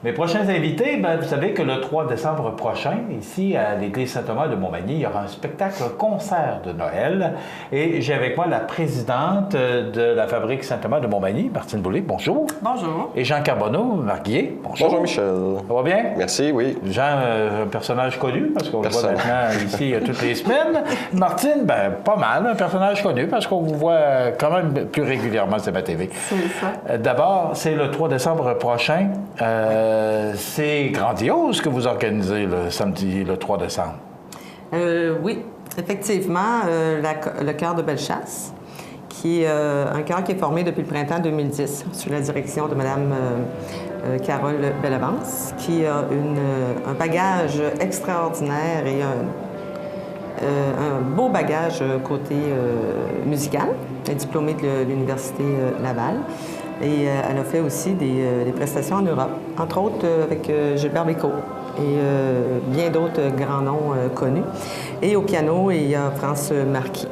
Mes prochains invités, vous savez que le 3 décembre prochain, ici à l'église Saint-Thomas de Montmagny, il y aura un spectacle-concert de Noël. Et j'ai avec moi la présidente de la Fabrique Saint-Thomas de Montmagny, Martine Boulay. Bonjour. Bonjour. Et Jean Carbonneau, Marguier. Bonjour. Bonjour Michel. Ça va bien? Merci, oui. Jean, un personnage connu, parce qu'on le voit maintenant ici toutes les semaines. Martine, pas mal, un personnage connu, parce qu'on vous voit quand même plus régulièrement sur ma TV. C'est ça. D'abord, c'est le 3 décembre prochain. C'est grandiose que vous organisez le samedi, le 3 décembre. Oui, effectivement, le chœur de Bellechasse, qui est un chœur qui est formé depuis le printemps 2010 sous la direction de Mme Carole Bellavance, qui a un bagage extraordinaire et un beau bagage côté musical. Elle est diplômée de l'Université Laval. Et elle a fait aussi des prestations en Europe, entre autres avec Gilbert Bécaud et bien d'autres grands noms connus. Et au piano, il y a France Marquis.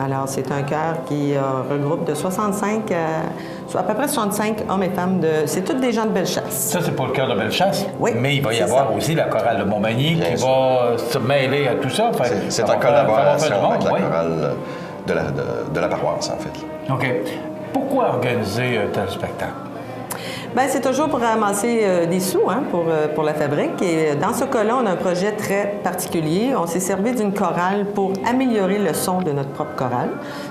Alors, c'est un chœur qui regroupe de 65 à peu près 65 hommes et femmes. C'est tous des gens de Bellechasse. Ça, c'est pour le chœur de Bellechasse? Oui. Mais il va y avoir aussi la chorale de Montmagny qui va se mêler à tout ça. C'est en collaboration avec la chorale de la paroisse, en fait. OK. Pourquoi organiser un tel spectacle? Bien, c'est toujours pour ramasser des sous pour la fabrique. Et dans ce cas-là, on a un projet très particulier. On s'est servi d'une chorale pour améliorer le son de notre propre chorale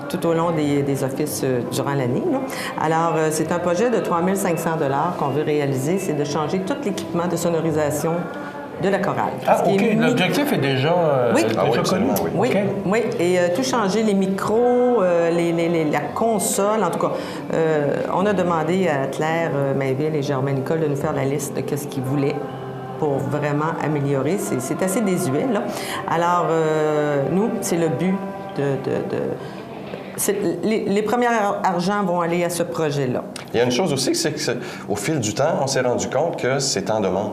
tout au long des offices durant l'année. Alors, c'est un projet de 3 500 $ qu'on veut réaliser. C'est de changer tout l'équipement de sonorisation de la chorale. Ah, OK. L'objectif est déjà, oui. déjà connu? Oui, okay. Oui. Et tout changer, les micros, la console. En tout cas, on a demandé à Claire Mainville et Germaine Nicole de nous faire la liste de ce qu'ils voulaient pour vraiment améliorer. C'est assez désuet, là. Alors, nous, c'est le but les premiers argents vont aller à ce projet-là. Il y a une chose aussi, c'est qu'au fil du temps, on s'est rendu compte que c'est en demande.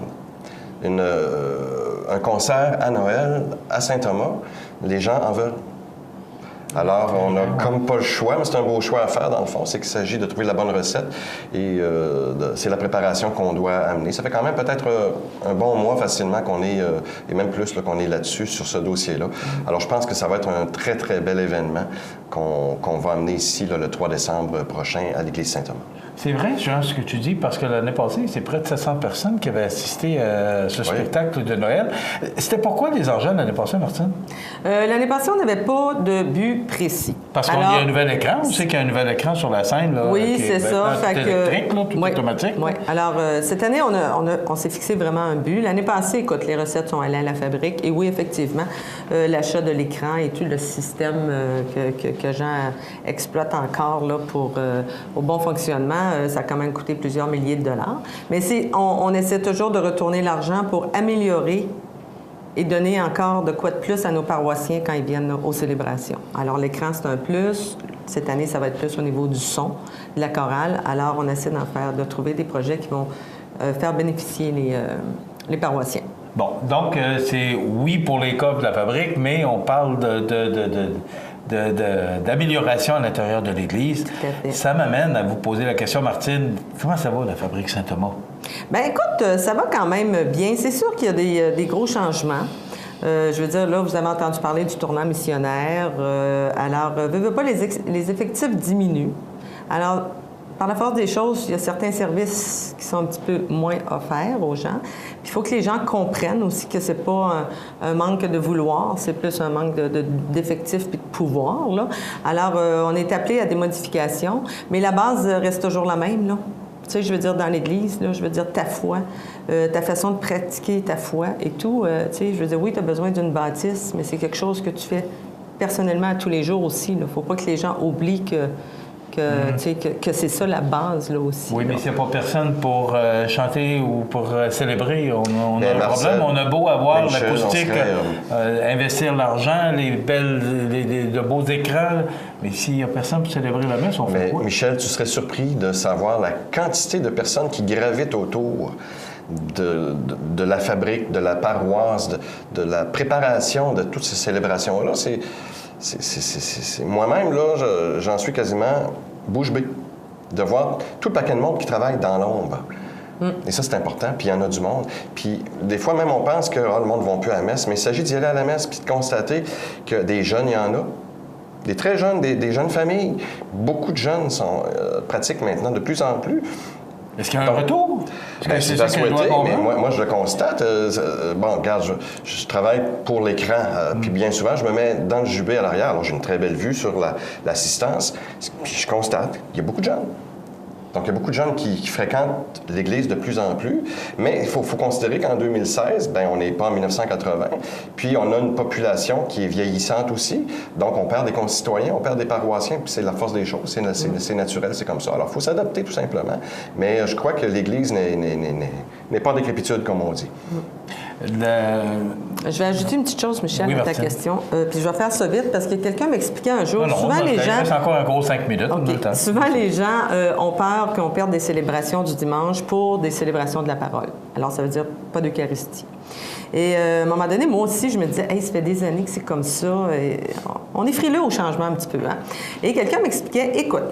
Un concert à Noël à Saint-Thomas, les gens en veulent. Alors, on n'a comme pas le choix, mais c'est un beau choix à faire dans le fond, c'est qu'il s'agit de trouver la bonne recette et c'est la préparation qu'on doit amener. Ça fait quand même peut-être un bon mois facilement qu'on est, et même plus qu'on est là-dessus, sur ce dossier-là. Alors, je pense que ça va être un très, très bel événement qu'on va amener ici le 3 décembre prochain à l'église Saint-Thomas. C'est vrai, Jean, ce que tu dis, parce que l'année passée, c'est près de 700 personnes qui avaient assisté à ce spectacle de Noël. C'était pourquoi les argents l'année passée, Martine? L'année passée, on n'avait pas de but précis. Parce qu'il y a un nouvel écran. On sait qu'il y a un nouvel écran sur la scène. Là, oui, c'est ça. Tout électrique, là, tout automatique. Oui. Alors, cette année, on s'est fixé vraiment un but. L'année passée, écoute, les recettes sont allées à la fabrique. Et oui, effectivement, l'achat de l'écran et tout le système que Jean exploite encore là, pour au bon fonctionnement, ça a quand même coûté plusieurs milliers de dollars. Mais on essaie toujours de retourner l'argent pour améliorer et donner encore de quoi de plus à nos paroissiens quand ils viennent aux célébrations. Alors, l'écran, c'est un plus. Cette année, ça va être plus au niveau du son, de la chorale. Alors, on essaie de trouver des projets qui vont faire bénéficier les paroissiens. Bon, donc, c'est oui pour les cas de la fabrique, mais on parle d'amélioration à l'intérieur de l'Église. Ça m'amène à vous poser la question, Martine, comment ça va, la Fabrique Saint-Thomas? Bien, écoute, ça va quand même bien. C'est sûr qu'il y a des gros changements. Je veux dire, là, vous avez entendu parler du tournant missionnaire. Alors, pas les effectifs diminuent. Alors, par la force des choses, il y a certains services qui sont un petit peu moins offerts aux gens. Puis il faut que les gens comprennent aussi que c'est pas un manque de vouloir, c'est plus un manque d'effectifs puis de pouvoir, là. Alors, on est appelé à des modifications, mais la base reste toujours la même, là. Tu sais, je veux dire, dans l'Église, là, je veux dire, ta foi, ta façon de pratiquer ta foi et tout. Tu sais, je veux dire, oui, tu as besoin d'une bâtisse, mais c'est quelque chose que tu fais personnellement à tous les jours aussi. Il ne faut pas que les gens oublient que c'est ça la base, là, aussi. Oui, mais s'il n'y a pas personne pour chanter ou pour célébrer, on a un problème. On a beau avoir l'acoustique, investir l'argent, de beaux écrans, mais s'il n'y a personne pour célébrer la messe, on fait quoi? Michel, tu serais surpris de savoir la quantité de personnes qui gravitent autour de la fabrique, de la paroisse, de la préparation de toutes ces célébrations-là. Moi-même, là, j'en suis quasiment bouche bée de voir tout le paquet de monde qui travaille dans l'ombre Et ça, c'est important. Puis il y en a du monde. Puis des fois, même, on pense que le monde ne va plus à la messe. Mais il s'agit d'y aller à la messe puis de constater que des jeunes, il y en a. Des très jeunes, des jeunes familles. Beaucoup de jeunes pratiquent maintenant de plus en plus. Est-ce qu'il y a un retour? C'est à souhaiter, mais moi, je le constate. Bon, regarde, je travaille pour l'écran, puis bien souvent, je me mets dans le jubé à l'arrière. Alors, j'ai une très belle vue sur l'assistance. Puis je constate qu'il y a beaucoup de jeunes. Donc, il y a beaucoup de jeunes qui fréquentent l'Église de plus en plus. Mais il faut considérer qu'en 2016, bien, on n'est pas en 1980. Puis, on a une population qui est vieillissante aussi. Donc, on perd des concitoyens, on perd des paroissiens. Puis, c'est la force des choses. C'est naturel, c'est comme ça. Alors, il faut s'adapter tout simplement. Mais je crois que l'Église n'est pas en décrépitude, comme on dit. Je vais ajouter une petite chose, Michel, à ta question. Puis je vais faire ça vite parce que quelqu'un m'expliquait un jour. Souvent, les gens. C'est encore un gros 5 minutes. Okay. Souvent, les gens ont peur qu'on perde des célébrations du dimanche pour des célébrations de la parole. Alors, ça veut dire pas d'Eucharistie. Et à un moment donné, moi aussi, je me disais, hey, ça fait des années que c'est comme ça. Et on est frileux au changement un petit peu. Hein? Et quelqu'un m'expliquait, écoute,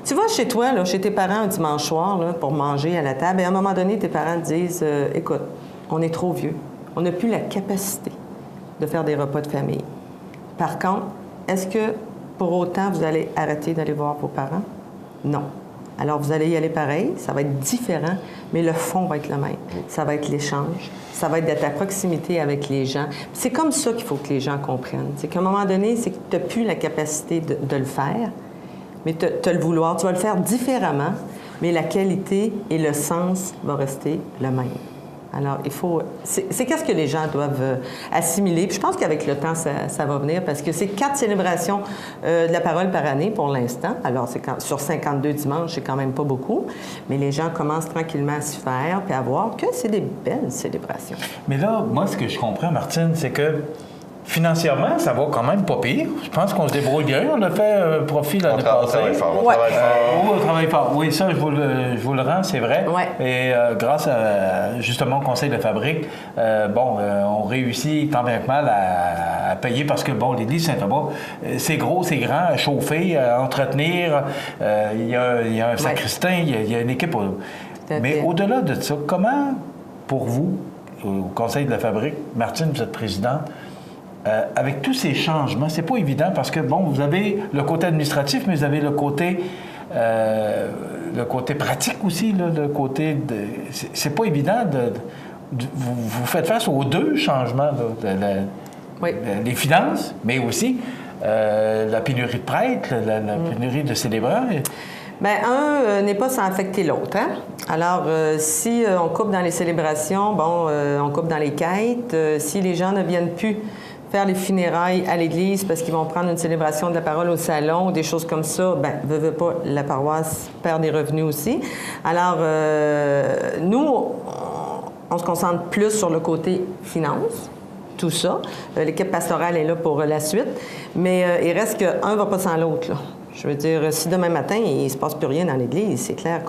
tu vas chez toi, là, chez tes parents un dimanche soir là, pour manger à la table, et à un moment donné, tes parents te disent, écoute, on est trop vieux. On n'a plus la capacité de faire des repas de famille. Par contre, est-ce que pour autant, vous allez arrêter d'aller voir vos parents? Non. Alors, vous allez y aller pareil, ça va être différent, mais le fond va être le même. Ça va être l'échange, ça va être d'être à proximité avec les gens. C'est comme ça qu'il faut que les gens comprennent. C'est qu'à un moment donné, c'est que tu n'as plus la capacité de le faire, mais tu as le vouloir. Tu vas le faire différemment, mais la qualité et le sens vont rester le même. Alors, il faut... C'est qu'est-ce que les gens doivent assimiler. Puis je pense qu'avec le temps, ça va venir parce que c'est 4 célébrations de la parole par année pour l'instant. Alors, sur 52 dimanches, c'est quand même pas beaucoup. Mais les gens commencent tranquillement à s'y faire puis à voir que c'est des belles célébrations. Mais là, moi, ce que je comprends, Martine, c'est que financièrement, ça va quand même pas pire. Je pense qu'on se débrouille bien. On a fait un profit l'année passée. On travaille fort. On travaille fort. Oui, ça, je vous le rends, c'est vrai. Ouais. Et grâce justement au Conseil de fabrique, on réussit tant bien que mal à payer parce que, l'Église Saint-Thomas, c'est gros, c'est grand, à chauffer, à entretenir. Il y a un sacristain, il y a une équipe. Mais au-delà de ça, comment, pour vous, au Conseil de la fabrique, Martine, vous êtes présidente, avec tous ces changements, c'est pas évident parce que, vous avez le côté administratif, mais vous avez le côté pratique aussi, là, le côté de... C'est pas évident vous faites face aux deux changements, là, les finances, mais aussi la pénurie de prêtres, la pénurie de célébrants. Bien, un n'est pas sans affecter l'autre. Hein? Alors, si on coupe dans les célébrations, on coupe dans les quêtes. Si les gens ne viennent plus faire les funérailles à l'église parce qu'ils vont prendre une célébration de la parole au salon ou des choses comme ça, veut pas, la paroisse perd des revenus aussi. Alors, nous, on se concentre plus sur le côté finance, tout ça. L'équipe pastorale est là pour la suite, mais il reste qu'un ne va pas sans l'autre, là. Je veux dire, si demain matin, il ne se passe plus rien dans l'Église, c'est clair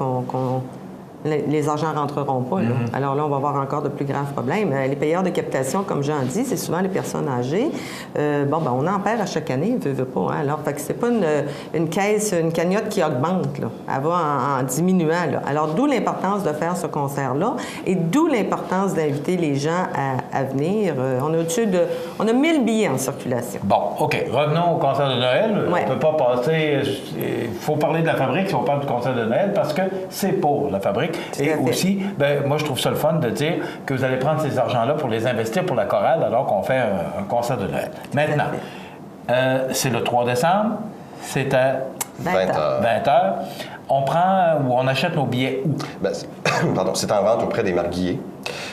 les argents ne rentreront pas. Là. Alors là, on va avoir encore de plus graves problèmes. Les payeurs de captation, comme Jean dit, c'est souvent les personnes âgées. On en perd à chaque année, veut pas. Hein? Alors, c'est pas une caisse, une cagnotte qui augmente. Là. Elle va en diminuant. Là. Alors, d'où l'importance de faire ce concert-là et d'où l'importance d'inviter les gens à venir. On a 1000 billets en circulation. Bon, OK. Revenons au concert de Noël. Ouais. On ne peut pas passer... Il faut parler de la fabrique si on parle du concert de Noël parce que c'est pour la fabrique. Et aussi, moi, je trouve ça le fun de dire que vous allez prendre ces argents-là pour les investir pour la chorale alors qu'on fait un concert de Noël. Maintenant, c'est le 3 décembre, c'est à 20h. On prend ou on achète nos billets où? C'est en vente auprès des marguilliers.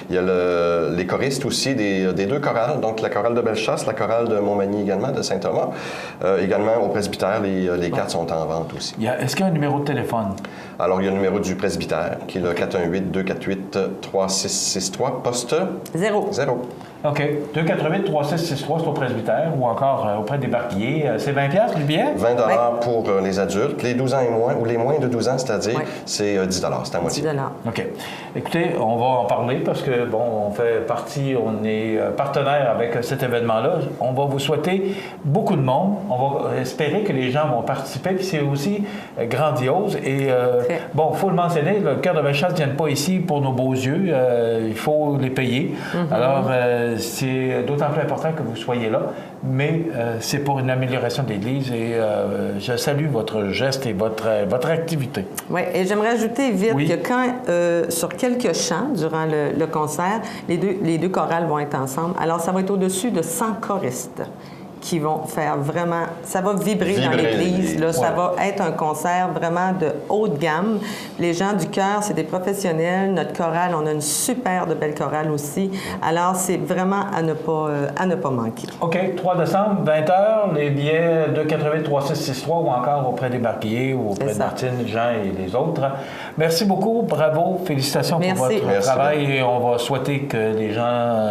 Il y a les choristes aussi des deux chorales, donc la chorale de Bellechasse, la chorale de Montmagny également, de Saint-Thomas. Également au presbytère, les 4 sont en vente aussi. Est-ce qu'il y a un numéro de téléphone? Alors, il y a le numéro du presbytère, qui est le 418-248-3663, poste 0. OK. 288-3663, c'est au presbytère ou encore auprès des barquilliers. C'est 20$ le billet? 20$ pour les adultes. Les 12 ans et moins, ou les moins de 12 ans, c'est-à-dire, c'est 10$. C'est à moitié. 10$. OK. Écoutez, on va en parler parce que, bon, on fait partie, on est partenaire avec cet événement-là. On va vous souhaiter beaucoup de monde. On va espérer que les gens vont participer, puis c'est aussi grandiose. Et, bon, il faut le mentionner, le Cœur de Bellechasse ne viennent pas ici pour nos beaux yeux. Il faut les payer. Alors, c'est d'autant plus important que vous soyez là, mais c'est pour une amélioration de l'Église et je salue votre geste et votre activité. Oui, et j'aimerais ajouter vite que quand, sur quelques chants, durant le concert, les deux chorales vont être ensemble. Alors, ça va être au-dessus de 100 choristes qui vont faire vraiment... Ça va vibrer dans l'Église. Là, ça va être un concert vraiment de haute gamme. Les gens du chœur, c'est des professionnels. Notre chorale, on a une super de belle chorale aussi. Alors, c'est vraiment à ne pas manquer. OK. 3 décembre, 20h, les billets 288-3663 ou encore auprès des Barguillers ou auprès de Martine, Jean et les autres. Merci beaucoup. Bravo. Félicitations pour votre travail et on va souhaiter que les gens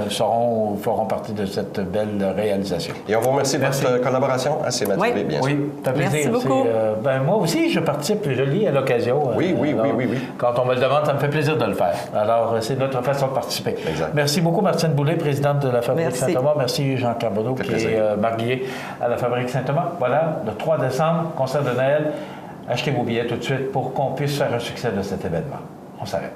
feront partie de cette belle réalisation. Et on vous remercie de votre collaboration à CMATV, bien sûr. Oui, ça fait plaisir. Merci beaucoup. Moi aussi, je participe, je lis à l'occasion. Oui. Quand on me le demande, ça me fait plaisir de le faire. Alors, c'est notre façon de participer. Exact. Merci beaucoup, Martine Boulay, présidente de la Fabrique Saint-Thomas. Merci, Jean Carbonneau, qui est Marguillier à la Fabrique Saint-Thomas. Voilà, le 3 décembre, concert de Noël. Achetez vos billets tout de suite pour qu'on puisse faire un succès de cet événement. On s'arrête.